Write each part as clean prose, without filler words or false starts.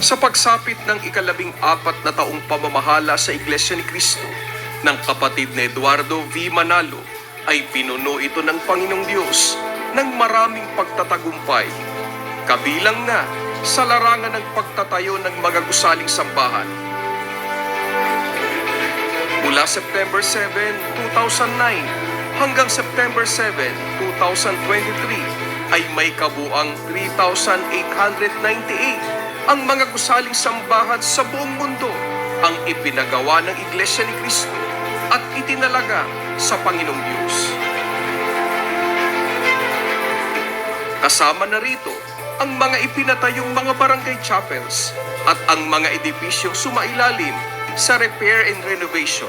Sa pagsapit ng ika-14 na taong pamamahala sa Iglesia ni Cristo ng kapatid na Eduardo V. Manalo, ay pinuno ito ng Panginoong Diyos ng maraming pagtatagumpay, kabilang na sa larangan ng pagtatayo ng mga gusaling sambahan. Mula September 7, 2009 hanggang September 7, 2023 ay may kabuang 3,898 ang mga gusaling sambahan sa buong mundo ang ipinagawa ng Iglesia ni Cristo at itinalaga sa Panginoong Diyos. Kasama na rito ang mga ipinatayong mga barangay chapels at ang mga edipisyong sumailalim sa repair and renovation.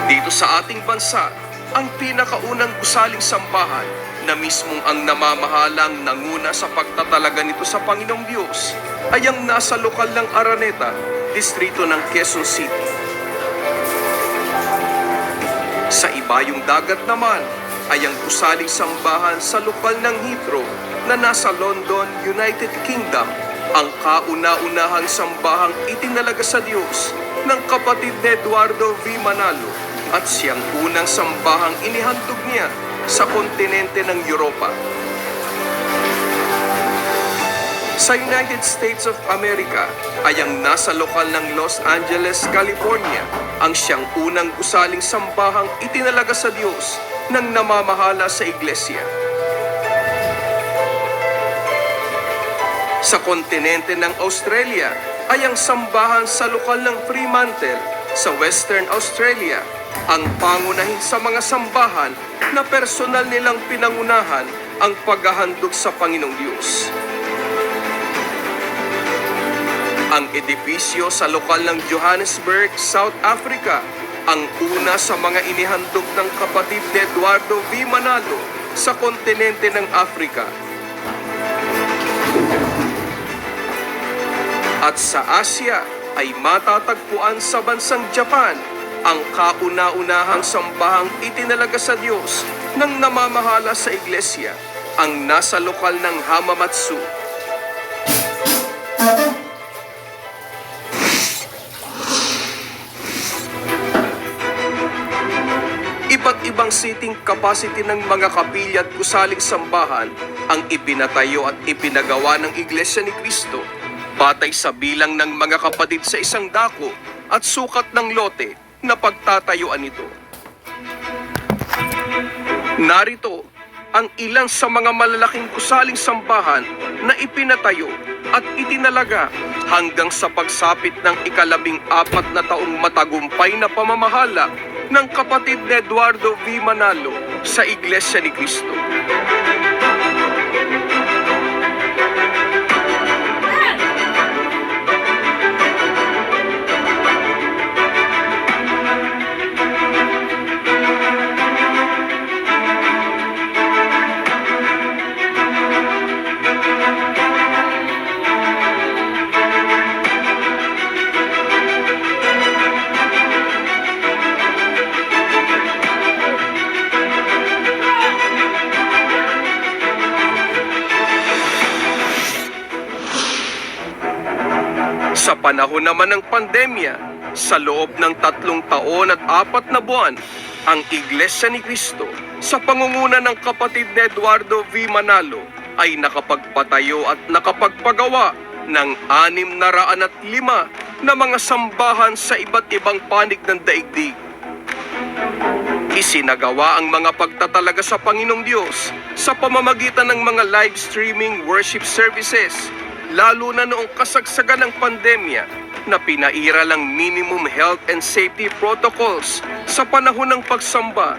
Dito sa ating bansa, ang pinakaunang gusaling sambahan na mismong ang namamahalang nanguna sa pagtatalaga nito sa Panginoong Diyos ay ang nasa lokal ng Araneta, distrito ng Quezon City. Sa ibayong dagat naman ay ang gusaling sambahan sa lokal ng Heathrow na nasa London, United Kingdom, ang kauna-unahang sambahang itinalaga sa Diyos ng kapatid ni Eduardo V. Manalo at siyang unang sambahang inihandog niya sa kontinente ng Europa. Sa United States of America ay ang nasa lokal ng Los Angeles, California, ang siyang unang gusaling sambahang itinalaga sa Diyos ng namamahala sa iglesia. Sa kontinente ng Australia ay ang sambahan sa lokal ng Fremantle sa Western Australia, ang pangunahin sa mga sambahan na personal nilang pinangunahan ang paghahandog sa Panginoong Diyos. Ang edipisyo sa lokal ng Johannesburg, South Africa, ang una sa mga inihandog ng kapatid ni Eduardo V. Manalo sa kontinente ng Africa. At sa Asia ay matatagpuan sa bansang Japan ang kauna-unahang sambahang itinalaga sa Diyos ng namamahala sa iglesia, ang nasa lokal ng Hamamatsu. Iba't ibang seating capacity ng mga kapilya at gusaling sambahan ang ipinatayo at ipinagawa ng Iglesia ni Cristo batay sa bilang ng mga kapatid sa isang dako at sukat ng lote na pagtatayuan nito. Narito ang ilang sa mga malalaking gusaling sambahan na ipinatayo at itinalaga hanggang sa pagsapit ng ika-14 na taong matagumpay na pamamahala ng kapatid ni Eduardo V. Manalo sa Iglesia ni Cristo. Sa panahon naman ng pandemya, sa loob ng 3 taon at 4 na buwan, ang Iglesia ni Cristo sa pangunguna ng kapatid ni Eduardo V. Manalo ay nakapagpatayo at nakapagpagawa ng 605 na mga sambahan sa iba't ibang panig ng daigdig. Isinagawa ang mga pagtatalaga sa Panginoong Diyos sa pamamagitan ng mga live streaming worship services, lalo na noong kasagsagan ng pandemya na pinaira lang minimum health and safety protocols sa panahon ng pagsamba,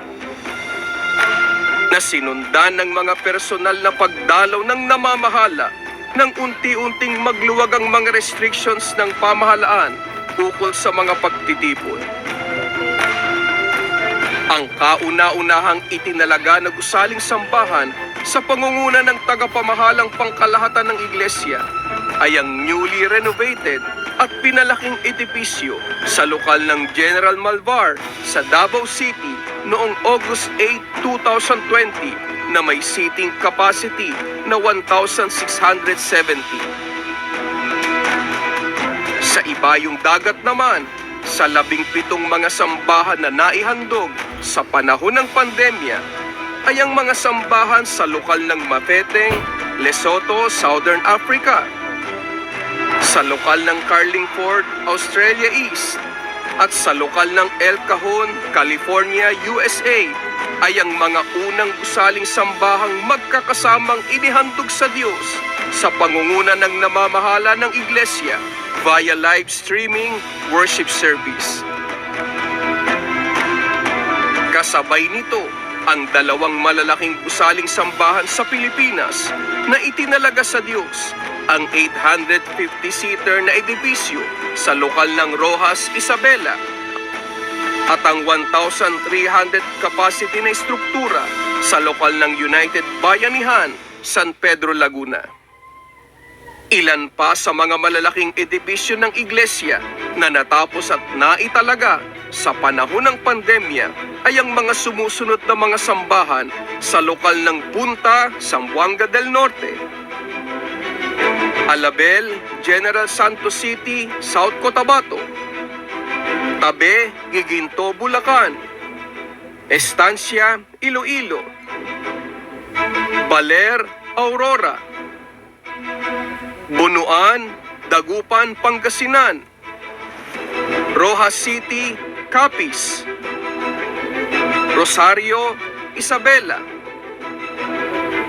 na sinundan ng mga personal na pagdalaw ng namamahala nang unti-unting magluwag ang mga restrictions ng pamahalaan ukol sa mga pagtitipon. Ang kauna-unahang itinalaga na gusaling sambahan sa pangunguna ng tagapamahalang pangkalahatan ng iglesia ay ang newly renovated at pinalaking edipisyo sa lokal ng General Malvar sa Davao City noong August 8, 2020 na may seating capacity na 1,670. Sa ibayong dagat naman, sa 17 mga sambahan na naihandog sa panahon ng pandemya, ay ang mga sambahan sa lokal ng Mapeteng, Lesotho, Southern Africa, sa lokal ng Carlingford, Australia East, at sa lokal ng El Cajon, California, USA, ay ang mga unang gusaling sambahang magkakasamang inihandog sa Diyos sa pangunguna ng namamahala ng Iglesia via live streaming worship service. Kasabay nito, ang dalawang malalaking gusaling sambahan sa Pilipinas na itinalaga sa Diyos, ang 850-seater na edibisyo sa lokal ng Rojas, Isabela, at ang 1,300 capacity na estruktura sa lokal ng United Bayanihan, San Pedro, Laguna. Ilan pa sa mga malalaking edibisyo ng iglesia na natapos at naitalaga sa panahon ng pandemya ay ang mga sumusunod na mga sambahan sa lokal ng Punta, Zamboanga del Norte, Alabel, General Santos City, South Cotabato, Tabe, Giginto, Bulacan, Estancia, Iloilo, Baler, Aurora, Bunuan, Dagupan, Pangasinan, Rojas City, Capiz, Rosario, Isabela,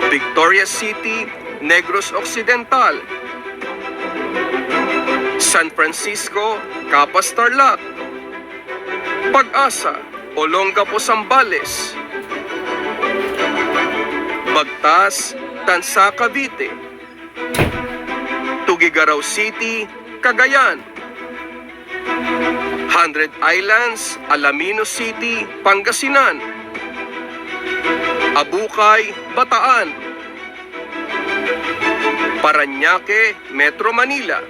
Victoria City, Negros Occidental, San Francisco, Capas, Tarlac, Pag-asa, Olongapo, Zambales, Bagtas, Tansa, Cavite, Tugigaraw City, Cagayan, 100 Islands, Alaminos City, Pangasinan, Abukay, Bataan, Parañaque, Metro Manila,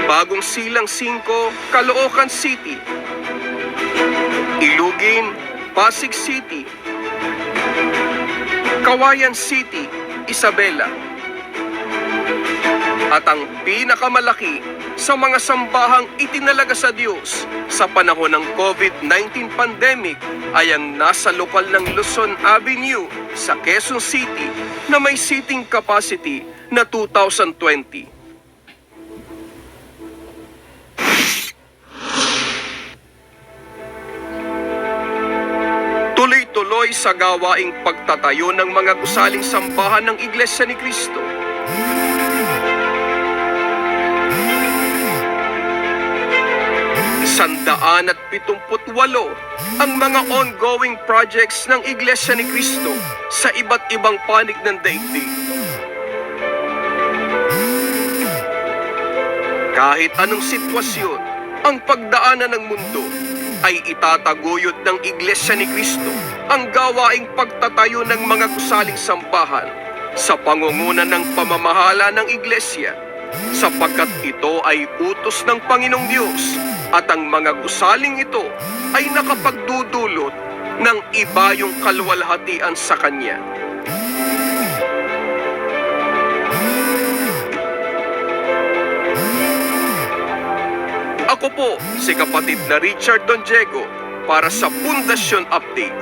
Bagong Silang 5, Caloocan City, Ilugin, Pasig City, Kawayan City, Isabela, at ang pinakamalaki sa mga sambahang itinalaga sa Diyos sa panahon ng COVID-19 pandemic ay ang nasa lokal ng Luzon Avenue sa Quezon City na may seating capacity na 2,020. Tuloy-tuloy sa gawaing pagtatayo ng mga gusaling sambahan ng Iglesia ni Cristo. Sandaan at 78 ang mga ongoing projects ng Iglesia ni Cristo sa iba't ibang panig ng daigdig. Kahit anong sitwasyon ang pagdaanan ng mundo, ay itataguyod ng Iglesia ni Cristo ang gawaing pagtatayo ng mga gusaling sambahan sa pangunguna ng pamamahala ng Iglesia, sapagkat ito ay utos ng Panginoong Diyos at ang mga gusaling ito ay nakapagdudulot ng ibayong kaluwalhatian sa Kanya. Ako po si kapatid na Richard Don Diego para sa Pundasyon Update.